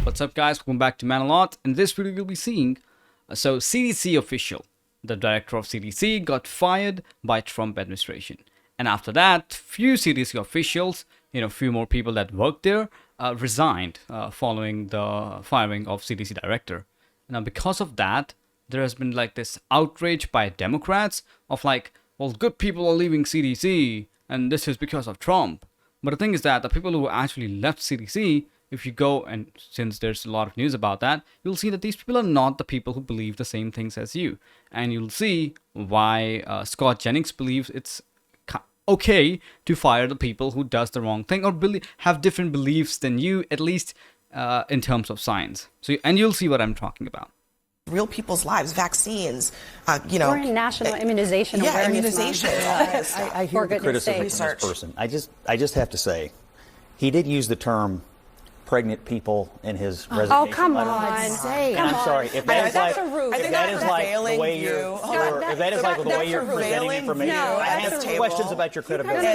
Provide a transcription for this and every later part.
What's up, guys? Welcome back to Man a Lot. In this video, you'll be seeing CDC official, the director of CDC, got fired by Trump administration, and after that, few CDC officials, few more people that worked there, resigned following the firing of CDC director. Now, because of that, there has been like this outrage by Democrats of like, well, good people are leaving CDC, and this is because of Trump. But the thing is that the people who actually left CDC, if you go, and since there's a lot of news about that, you'll see that these people are not the people who believe the same things as you. And you'll see why Scott Jennings believes it's okay to fire the people who does the wrong thing or have different beliefs than you, at least in terms of science. And you'll see what I'm talking about. Real people's lives, vaccines, We're in National Immunization Awareness immunization. Month. I hear the criticism from this person. I just have to say, he did use the term pregnant people in his resignation. Oh, come on. And I'm sorry, if that is like the way you're presenting information, I have questions about your credibility.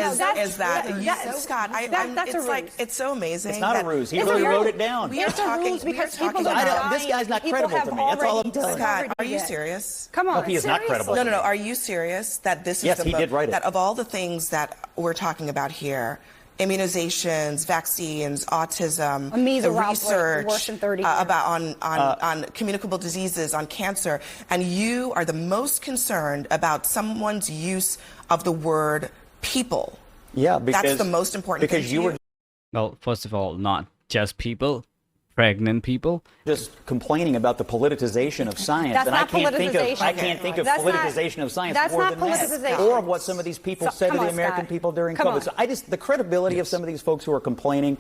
Scott, it's so amazing. It's not a ruse. He really wrote it down. It's a ruse because people are dying. This guy's not credible to me. That's all I'm telling you. Scott, are you serious? Come on. No, he is not credible. No. Are you serious that this is yes, he did write it. That of all the things that we're talking about here, immunizations, vaccines, autism, the research about on communicable diseases, on cancer, and you are the most concerned about someone's use of the word people. Yeah, because that's the most important thing. Because you were well, first of all, not just people, pregnant people. Just complaining about the politicization of science, and I can't think of politicization of science more than that, or of what some of these people said to the American people during COVID. So the credibility of some of these folks who are complaining.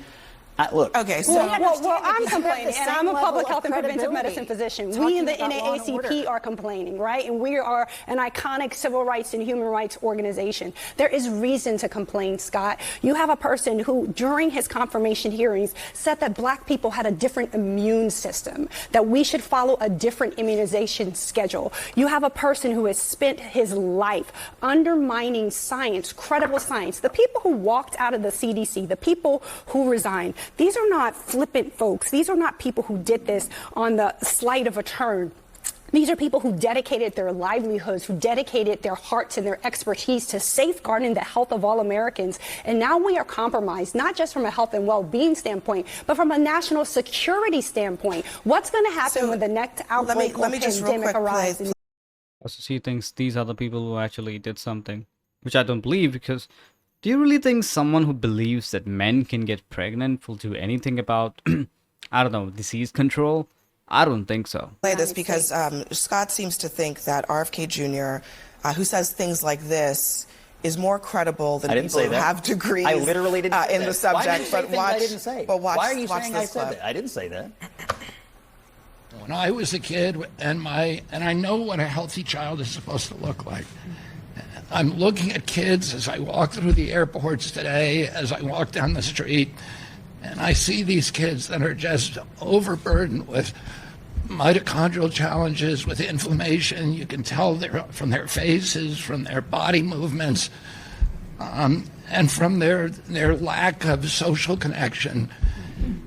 Look. Okay, so well, I'm complaining, and I'm a public health and preventive medicine physician. We in the NAACP are complaining, right? And we are an iconic civil rights and human rights organization. There is reason to complain, Scott. You have a person who, during his confirmation hearings, said that black people had a different immune system, that we should follow a different immunization schedule. You have a person who has spent his life undermining science, credible science. The people who walked out of the CDC, the people who resigned, these are not flippant folks. These are not people who did this on the slight of a turn. These are people who dedicated their livelihoods, who dedicated their hearts and their expertise to safeguarding the health of all Americans. And now we are compromised, not just from a health and well-being standpoint, but from a national security standpoint. What's going to happen when the next outbreak or pandemic arrives? Also, she thinks these are the people who actually did something, which I don't believe, because do you really think someone who believes that men can get pregnant will do anything about, I don't know, disease control? I don't think so. Play this because Scott seems to think that RFK Jr., who says things like this, is more credible than people who have degrees. I literally didn't say in the subject. I didn't say. Why are you saying I said that? I didn't say that. When I was a kid, and I know what a healthy child is supposed to look like. I'm looking at kids as I walk through the airports today, as I walk down the street, and I see these kids that are just overburdened with mitochondrial challenges, with inflammation. You can tell from their faces, from their body movements, and from their lack of social connection.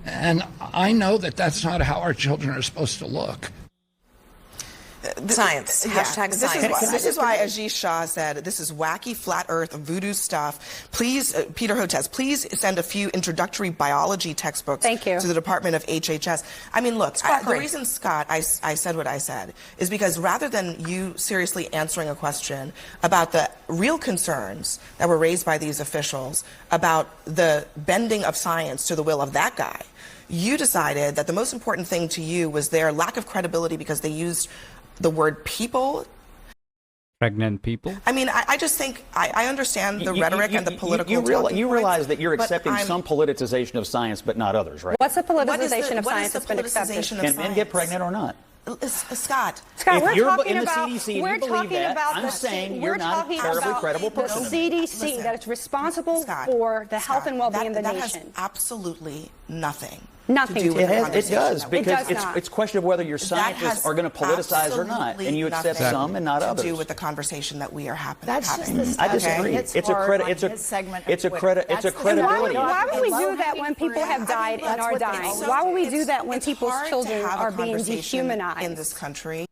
And I know that that's not how our children are supposed to look. Science. Hashtag science. This is why Ajish Shah said, this is wacky, flat earth, voodoo stuff. Please, Peter Hotez, please send a few introductory biology textbooks to the Department of HHS. I mean, look, the reason, Scott, I said what I said is because rather than you seriously answering a question about the real concerns that were raised by these officials about the bending of science to the will of that guy, you decided that the most important thing to you was their lack of credibility because they used the word people. Pregnant people? I mean, I just think I understand the rhetoric and the political you realize that you're accepting some politicization of science, but not others, right? What's the politicization of science that's been accepted? Can men get pregnant or not? Scott, if you're in the CDC and you believe that, I'm saying you're not a terribly credible person. The CDC that is responsible for the health and well-being of the nation. That has absolutely nothing Nothing to do with the It conversation. does, because It does it's a question of whether your scientists are going to politicize or not, and you accept some and not others. To do with the conversation that we are having. I disagree. It's a credibility. Why would we do that when people have died and are dying? Why would we do that when people's children are being dehumanized in this country?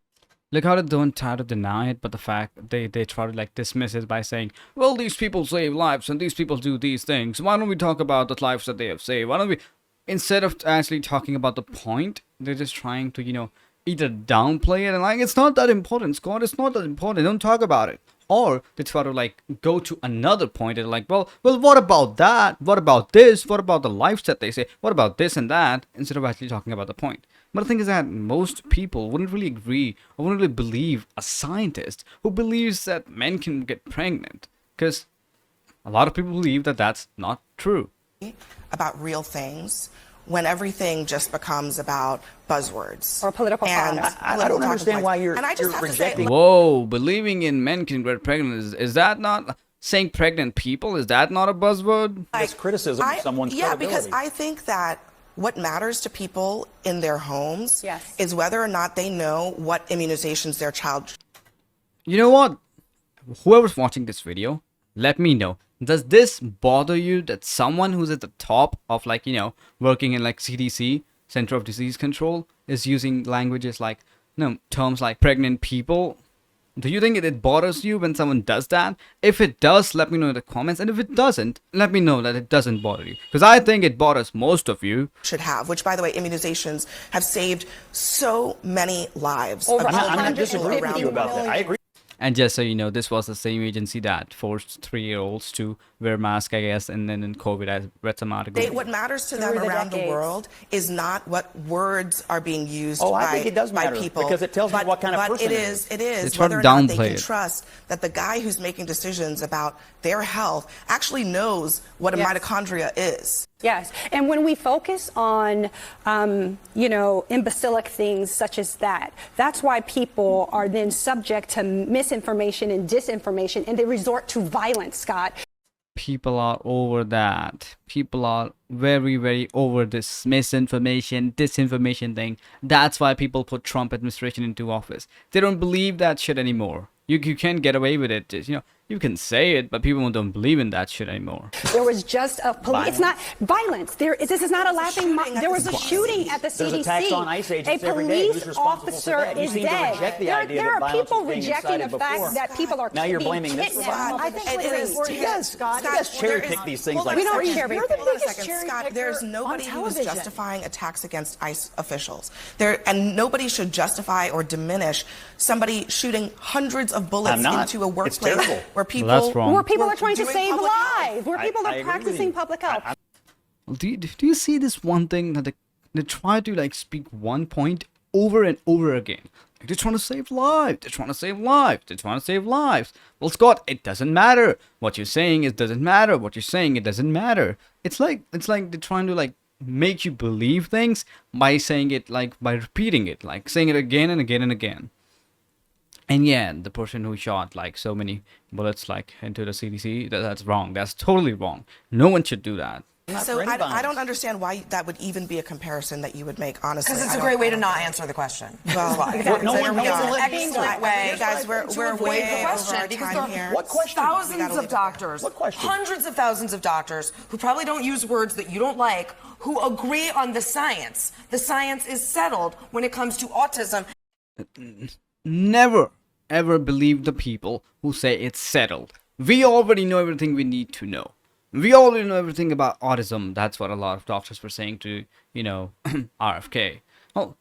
Look how they don't try to deny it, but the fact they try to like dismiss it by saying, well, these people save lives and these people do these things. Why don't we talk about the lives that they have saved? Why don't we, instead of actually talking about the point, they're just trying to, either downplay it and like, it's not that important, Scott, it's not that important, don't talk about it. Or they try to like go to another point and like, well, what about that? What about this? What about the lives that they say? What about this and that? Instead of actually talking about the point. But the thing is that most people wouldn't really agree or wouldn't really believe a scientist who believes that men can get pregnant. Because a lot of people believe that that's not true. About real things, when everything just becomes about buzzwords or political products. I don't understand why you're rejecting. Whoa, believing in men can get pregnant, is that not saying pregnant people? Is that not a buzzword? It's criticism of someone's credibility. Because I think that what matters to people in their homes is whether or not they know what immunizations their child. You know what? Whoever's watching this video, let me know. Does this bother you that someone who's at the top of like, working in like CDC, Center of Disease Control, is using languages like, terms like pregnant people? Do you think it bothers you when someone does that? If it does, let me know in the comments. And if it doesn't, let me know that it doesn't bother you. Because I think it bothers most of you. Should have, which by the way, immunizations have saved so many lives. I'm not disagreeing with you about that. I agree. And just so you know, this was the same agency that forced 3-year-olds to wear masks, I guess, and then in COVID, I read some articles. What matters to them around the world is not what words are being used I think it does matter, by people. Because it tells me what kind of person it is. It is try to whether or not they downplay can it. trust that the guy who's making decisions about their health actually knows what a mitochondria is. Yes, and when we focus on, imbecilic things such as that, that's why people are then subject to misinformation and disinformation, and they resort to violence, Scott. People are over that. People are very, very over this misinformation, disinformation thing. That's why people put Trump administration into office. They don't believe that shit anymore. You can't get away with it. You can say it, but people don't believe in that shit anymore. There was just a police. It's not violence. This is not a laughing. There was a shooting at the CDC. There's attacks on ICE agents every day. Who's responsible for that? You seem to reject the idea there that are violence people is being rejecting incited the fact before. that people are Now you're being blaming this. kidnapped. I think it is. You guys cherry pick these things like we don't that. cherry Hold pick. on a second, Scott. There's nobody who's justifying attacks against ICE officials. And nobody should justify or diminish somebody shooting hundreds of bullets into a workplace where people. Well, that's wrong. Where people are trying to save lives. Where people are practicing public health. Do you see this one thing that they try to like speak one point over and over again? Like, they're trying to save lives. They're trying to save lives. They're trying to save lives. Well, Scott, it doesn't matter. What you're saying, it doesn't matter. What you're saying, it doesn't matter. It's like they're trying to like make you believe things by saying it, like by repeating it, like saying it again and again and again. And yeah, the person who shot like so many bullets like into the CDC, that's wrong. That's totally wrong. No one should do that. So I don't understand why that would even be a comparison that you would make, honestly. Because it's a great way to not answer the question. Well, exactly. no one excellent way. You guys, we're way over our time here. What question? Thousands of doctors, hundreds of thousands of doctors who probably don't use words that you don't like, who agree on the science. The science is settled when it comes to autism. Never, ever believe the people who say it's settled. We already know everything we need to know. We already know everything about autism. That's what a lot of doctors were saying to, RFK. Well,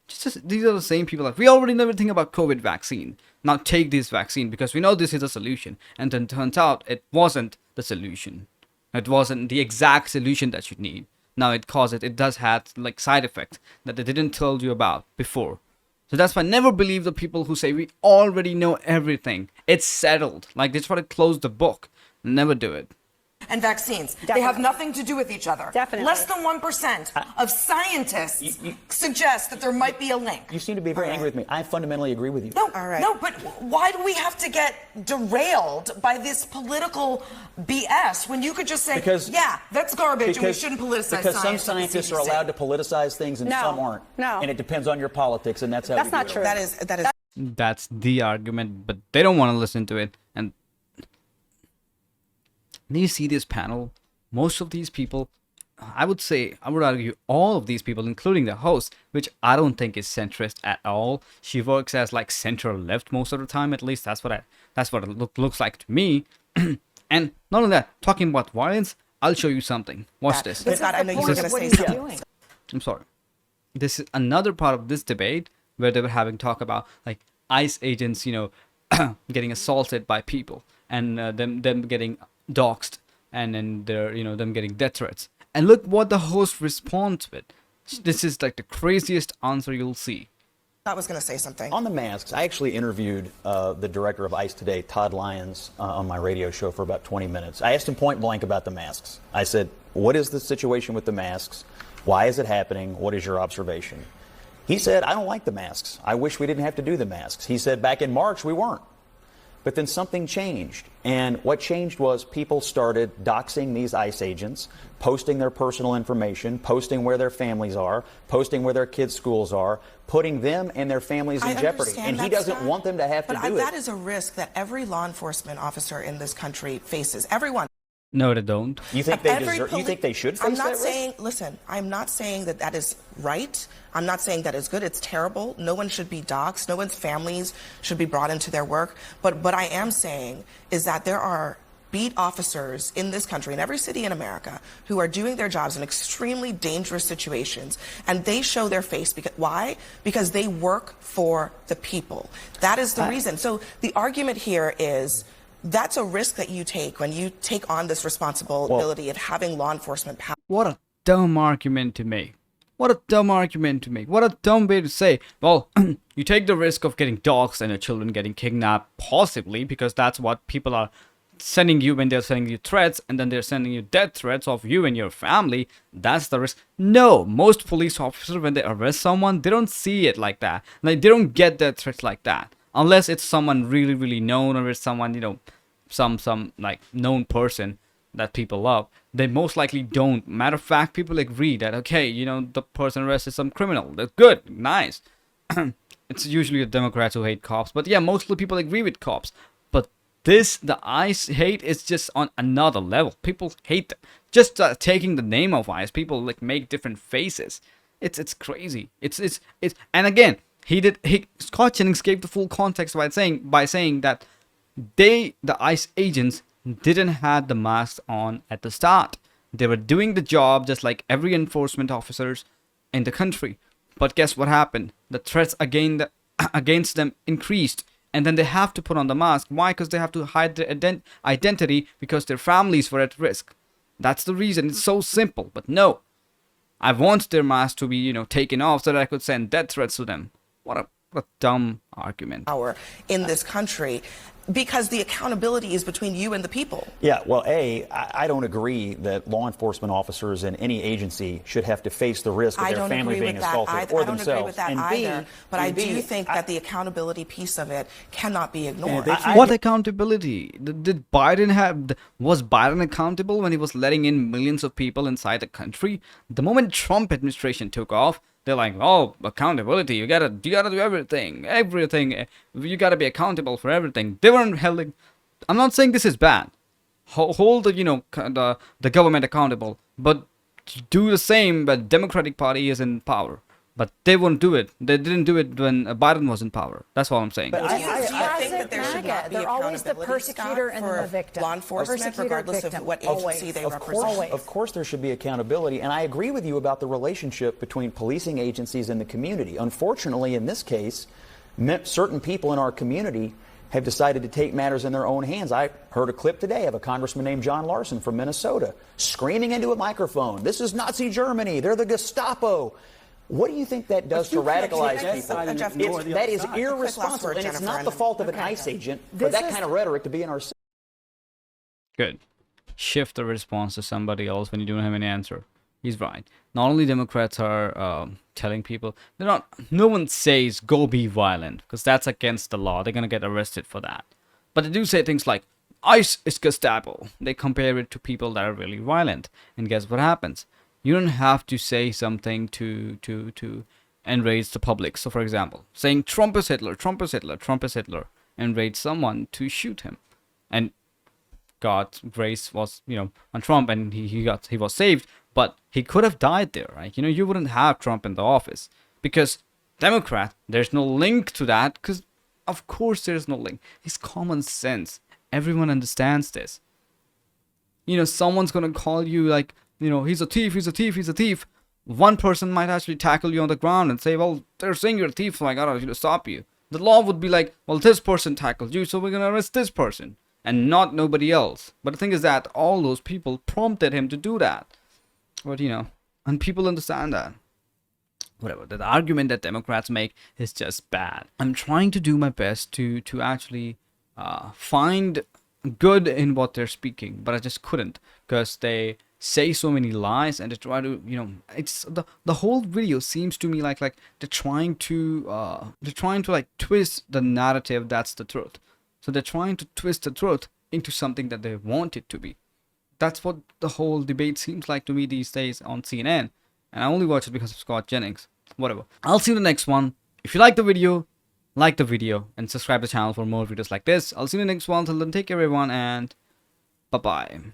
these are the same people we already know everything about COVID vaccine. Now take this vaccine because we know this is a solution. And then turns out it wasn't the solution. It wasn't the exact solution that you need. Now it does have like side effects that they didn't tell you about before. So that's why never believe the people who say we already know everything. It's settled. Like they try to close the book. Never do it. and vaccines. Definitely. They have nothing to do with each other. Definitely. Less than 1% of scientists suggest that there might be a link. You seem to be very angry with me. I fundamentally agree with you. No, no, but why do we have to get derailed by this political BS when you could just say, yeah, that's garbage and we shouldn't politicize science? Because some scientists are allowed to politicize things and some aren't. No. And it depends on your politics, and that's how That's we not do true. it. That's the argument, but they don't want to listen to it. And when you see this panel, most of these people, I would argue all of these people, including the host, which I don't think is centrist at all. She works as like center left most of the time, at least that's what it looks like to me. And not only that, talking about violence, I'll show you something. Watch this. I know you were going to say something. I'm sorry. This is another part of this debate where they were having talk about like ICE agents, getting assaulted by people and them getting doxxed, and then them getting death threats. And look what the host responds with. This is like the craziest answer you'll see. I was going to say something. On the masks, I actually interviewed the director of ICE today, Todd Lyons, on my radio show for about 20 minutes. I asked him point blank about the masks. I said, what is the situation with the masks? Why is it happening? What is your observation? He said, I don't like the masks. I wish we didn't have to do the masks. He said, back in March, we weren't. But then something changed. And what changed was people started doxing these ICE agents, posting their personal information, posting where their families are, posting where their kids' schools are, putting them and their families in jeopardy. And he doesn't want them to have to do it. But that is a risk that every law enforcement officer in this country faces. Everyone. No, they don't. You think they deserve? You think they should face that risk? Listen, I'm not saying that is right. I'm not saying that is good. It's terrible. No one should be doxxed. No one's families should be brought into their work. But what I am saying is that there are beat officers in this country, in every city in America, who are doing their jobs in extremely dangerous situations, and they show their face. Why? Because they work for the people. That is the reason. So the argument here is, that's a risk that you take when you take on this responsibility of having law enforcement power. What a dumb argument to make. What a dumb argument to make. What a dumb way to say, well, you take the risk of getting doxxed and your children getting kidnapped, possibly, because that's what people are sending you when they're sending you threats, and then they're sending you death threats of you and your family. That's the risk. No, most police officers, when they arrest someone, they don't see it like that. Like, they don't get death threats like that. Unless it's someone really, really known, or it's someone, some like known person that people love. They most likely don't. Matter of fact, people agree that, okay, the person arrested some criminal. That's good. Nice. It's usually the Democrats who hate cops. But yeah, mostly people agree with cops. But the ICE hate is just on another level. People hate them. Just taking the name of ICE, people like make different faces. It's crazy. It's and again, Scott Jennings gave the full context by saying that the ICE agents didn't have the masks on at the start. They were doing the job just like every enforcement officers in the country. But guess what happened? The threats against them increased, and then they have to put on the mask. Why? Because they have to hide their identity because their families were at risk. That's the reason. It's so simple. But no, I want their mask to be taken off so that I could send death threats to them. What a dumb argument. Power in this country, because the accountability is between you and the people. Yeah, well, I don't agree that law enforcement officers in any agency should have to face the risk of their family being assaulted or themselves. I don't agree with that either, but I do think that the accountability piece of it cannot be ignored. What accountability? Was Biden accountable when he was letting in millions of people inside the country? The moment Trump administration took off, they're like, oh, accountability. You gotta do everything. You gotta be accountable for everything. They weren't held. I'm not saying this is bad. Hold the government accountable, but do the same when Democratic Party is in power. But they won't do it. They didn't do it when Biden was in power. That's all I'm saying. But do you think that there should not be They're always the persecutor and the victim. Law enforcement, regardless of what agency they represent? Of course there should be accountability. And I agree with you about the relationship between policing agencies and the community. Unfortunately, in this case, certain people in our community have decided to take matters in their own hands. I heard a clip today of a congressman named John Larson from Minnesota screaming into a microphone, "This is Nazi Germany. They're the Gestapo." What do you think that does to radicalize people? That is irresponsible, and it's not the fault of an ICE agent for that kind of rhetoric to be in our city. Good. shift the response to somebody else when you don't have any answer. He's right. Not only Democrats are telling people, they're not. No one says go be violent because that's against the law. They're gonna get arrested for that. But they do say things like ICE is Gestapo. They compare it to people that are really violent, and guess what happens? You don't have to say something to enrage the public. So, for example, saying Trump is Hitler, Trump is Hitler, Trump is Hitler, enrage someone to shoot him, and God's grace was, on Trump, and he was saved, but he could have died there, right? You wouldn't have Trump in the office because Democrat, there's no link to that, because of course there's no link. It's common sense. Everyone understands this. Someone's gonna call you like, he's a thief, he's a thief, he's a thief. One person might actually tackle you on the ground and say, well, they're saying you're a thief, so I gotta stop you. The law would be like, well, this person tackled you, so we're gonna arrest this person and not nobody else. But the thing is that all those people prompted him to do that. But and people understand that. Whatever, the argument that Democrats make is just bad. I'm trying to do my best to actually find good in what they're speaking, but I just couldn't, because they say so many lies, and they try to, it's the whole video seems to me like they're trying to like twist the narrative that's the truth. So they're trying to twist the truth into something that they want it to be. That's what the whole debate seems like to me these days on CNN. And I only watch it because of Scott Jennings. Whatever. I'll see you in the next one. If you like the video, and subscribe to the channel for more videos like this. I'll see you in the next one. Till then, take care everyone, and bye-bye.